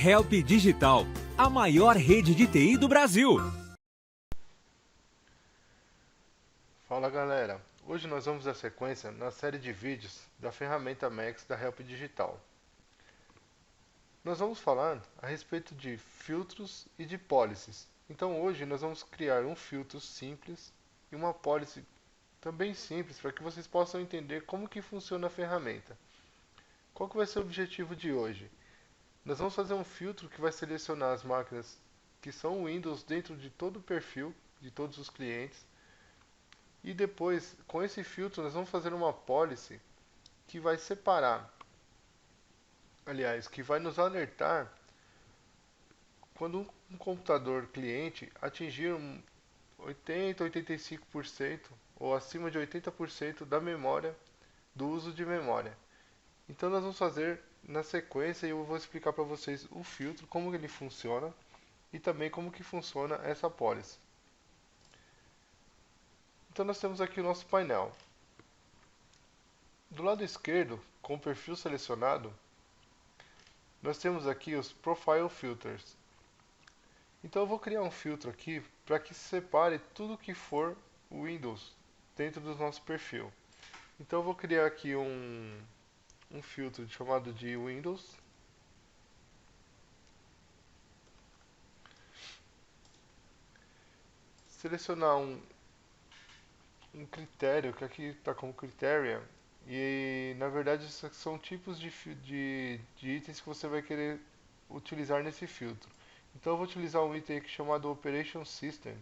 Help Digital, a maior rede de TI do Brasil. Fala galera, hoje nós vamos dar sequência na série de vídeos da ferramenta Max da Help Digital. Nós vamos falar a respeito de filtros e de policies. Então hoje nós vamos criar um filtro simples e uma policy também simples para que vocês possam entender como que funciona a ferramenta. Qual que vai ser o objetivo de hoje? Nós vamos fazer um filtro que vai selecionar as máquinas que são Windows dentro de todo o perfil de todos os clientes. E depois, com esse filtro, nós vamos fazer uma policy que vai separar, aliás, que vai nos alertar quando um computador cliente atingir 80, 85% ou acima de 80% da memória, do uso de memória. Então nós vamos fazer na sequência e eu vou explicar para vocês o filtro, como ele funciona e também como que funciona essa policy. Então nós temos aqui o nosso painel. Do lado esquerdo, com o perfil selecionado, nós temos aqui os Profile Filters. Então eu vou criar um filtro aqui para que separe tudo que for Windows dentro do nosso perfil. Então eu vou criar aqui um filtro chamado de Windows. Selecionar um critério, que aqui está como Criteria, e na verdade são tipos de itens que você vai querer utilizar nesse filtro. Então eu vou utilizar um item aqui chamado Operation System.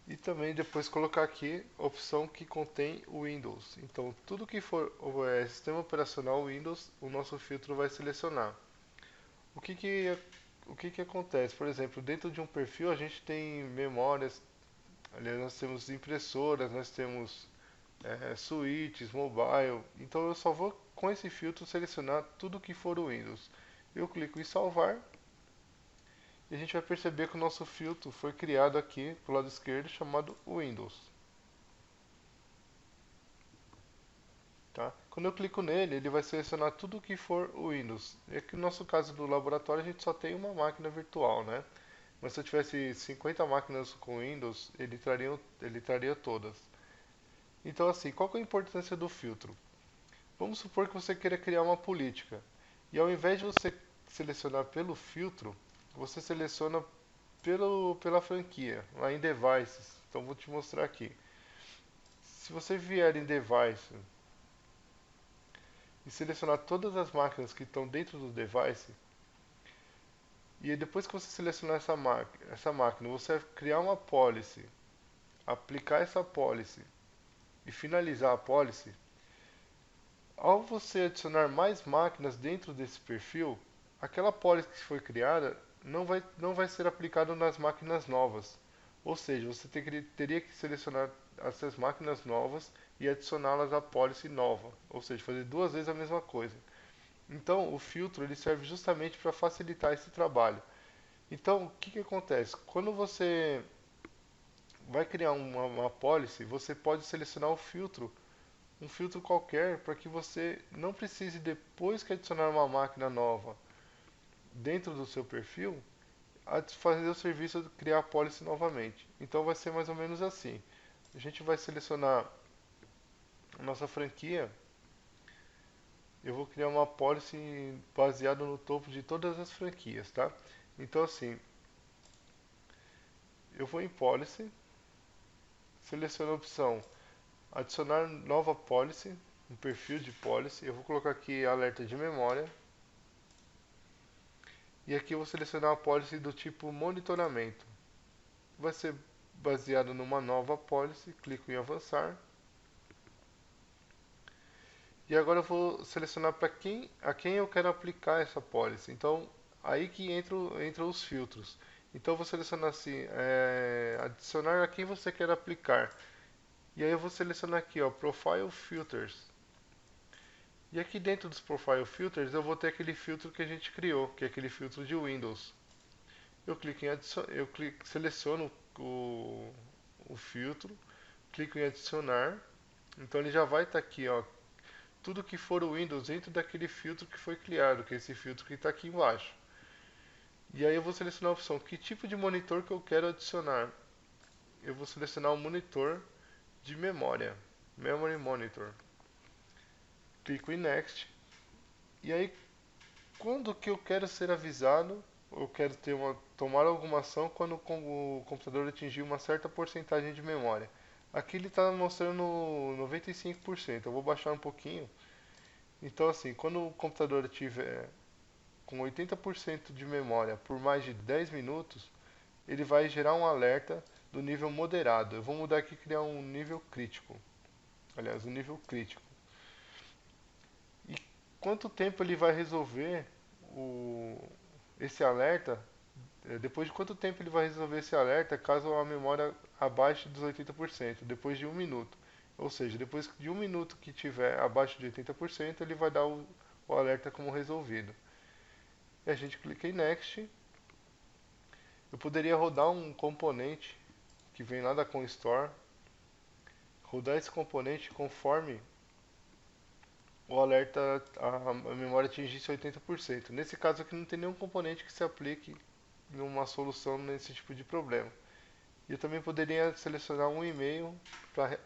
E também depois colocar aqui a opção que contém o Windows. Então tudo que for sistema operacional Windows, o nosso filtro vai selecionar. O que que acontece? Por exemplo, dentro de um perfil a gente tem memórias, aliás, nós temos impressoras, nós temos switches, mobile. Então eu só vou com esse filtro selecionar tudo que for o Windows. Eu clico em salvar e a gente vai perceber que o nosso filtro foi criado aqui pro lado esquerdo chamado Windows. Tá? Quando eu clico nele, ele vai selecionar tudo que for o Windows. É que no nosso caso do laboratório a gente só tem uma máquina virtual, né? Mas se eu tivesse 50 máquinas com Windows, ele traria todas. Então assim, qual que é a importância do filtro? Vamos supor que você queira criar uma política. E ao invés de você selecionar pelo filtro, você seleciona pela franquia, lá em Devices. Então vou te mostrar aqui. Se você vier em Device e selecionar todas as máquinas que estão dentro do device, e depois que você selecionar essa máquina, você vai criar uma policy, aplicar essa policy e finalizar a policy, ao você adicionar mais máquinas dentro desse perfil, aquela policy que foi criada não vai ser aplicada nas máquinas novas. Ou seja, você teria que selecionar essas máquinas novas e adicioná-las à policy nova. Ou seja, fazer duas vezes a mesma coisa. Então, o filtro ele serve justamente para facilitar esse trabalho. Então, o que acontece? Quando você vai criar uma policy, você pode selecionar um filtro qualquer, para que você não precise, depois que adicionar uma máquina nova dentro do seu perfil, fazer o serviço de criar a policy novamente. Então vai ser mais ou menos assim. A gente vai selecionar a nossa franquia. Eu vou criar uma policy baseada no topo de todas as franquias, tá? Então assim, eu vou em policy, seleciono a opção adicionar nova policy, um perfil de policy. Eu vou colocar aqui alerta de memória. E aqui eu vou selecionar a policy do tipo monitoramento. Vai ser baseado numa nova policy, clico em avançar. E agora eu vou selecionar a quem eu quero aplicar essa policy. Então, aí que entra os filtros. Então eu vou selecionar assim, adicionar a quem você quer aplicar. E aí eu vou selecionar aqui, ó, Profile Filters. E aqui dentro dos Profile Filters eu vou ter aquele filtro que a gente criou, que é aquele filtro de Windows. Eu clico em seleciono o filtro, clico em adicionar. Então ele já vai estar aqui, ó, tudo que for o Windows dentro daquele filtro que foi criado, que é esse filtro que está aqui embaixo. E aí eu vou selecionar a opção, que tipo de monitor que eu quero adicionar. Eu vou selecionar o monitor de memória, Memory Monitor. Clico em Next. E aí, quando que eu quero ser avisado, eu quero tomar alguma ação quando o computador atingir uma certa porcentagem de memória. Aqui ele está mostrando 95%, eu vou baixar um pouquinho. Então assim, quando o computador estiver com 80% de memória por mais de 10 minutos, ele vai gerar um alerta do nível moderado. Eu vou mudar aqui e criar um nível crítico. Aliás, um nível crítico. E quanto tempo ele vai resolver esse alerta? Depois de quanto tempo ele vai resolver esse alerta caso a memória abaixe dos 80%? Depois de 1 minuto. Ou seja, depois de 1 minuto que tiver abaixo de 80%, ele vai dar o alerta como resolvido. E a gente clica em Next. Eu poderia rodar um componente que vem lá da Constore, rodar esse componente conforme o alerta, a memória atingisse 80%. Nesse caso aqui não tem nenhum componente que se aplique em uma solução nesse tipo de problema. E eu também poderia selecionar um e-mail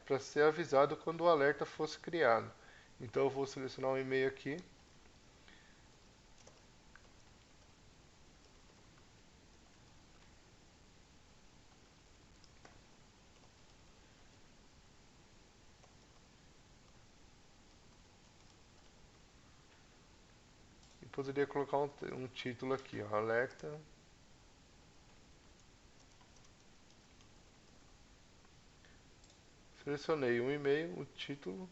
para ser avisado quando o alerta fosse criado. Então eu vou selecionar um e-mail aqui. E poderia colocar um título aqui, ó, alerta. Selecionei um e-mail, o título,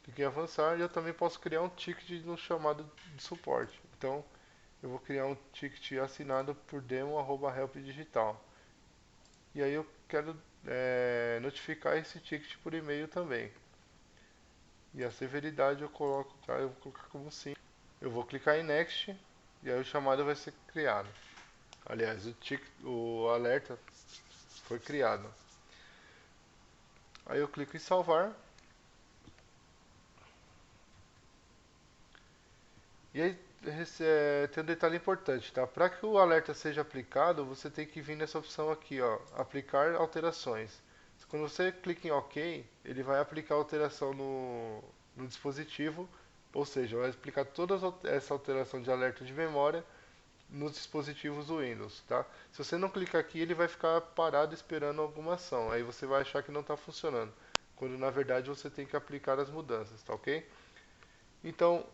cliquei em avançar e eu também posso criar um ticket no chamado de suporte. Então eu vou criar um ticket assinado por demo@helpdigital. E aí eu quero notificar esse ticket por e-mail também. E a severidade eu coloco, tá? Eu vou colocar como sim. Eu vou clicar em Next e aí o chamado vai ser criado. Aliás, o alerta foi criado. Aí eu clico em salvar. E aí tem um detalhe importante, tá? Para que o alerta seja aplicado, você tem que vir nessa opção aqui, ó, aplicar alterações. Quando você clica em OK, ele vai aplicar a alteração no dispositivo, ou seja, vai aplicar toda essa alteração de alerta de memória nos dispositivos do Windows, tá? Se você não clicar aqui, ele vai ficar parado esperando alguma ação. Aí você vai achar que não está funcionando, quando na verdade você tem que aplicar as mudanças, tá ok? Então,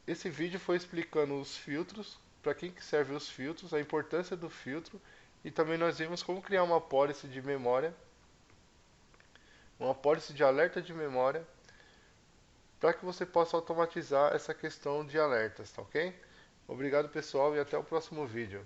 esse vídeo foi explicando os filtros, para quem que serve os filtros, a importância do filtro, e também nós vimos como criar uma policy de memória, uma policy de alerta de memória, para que você possa automatizar essa questão de alertas, tá ok? Obrigado pessoal e até o próximo vídeo.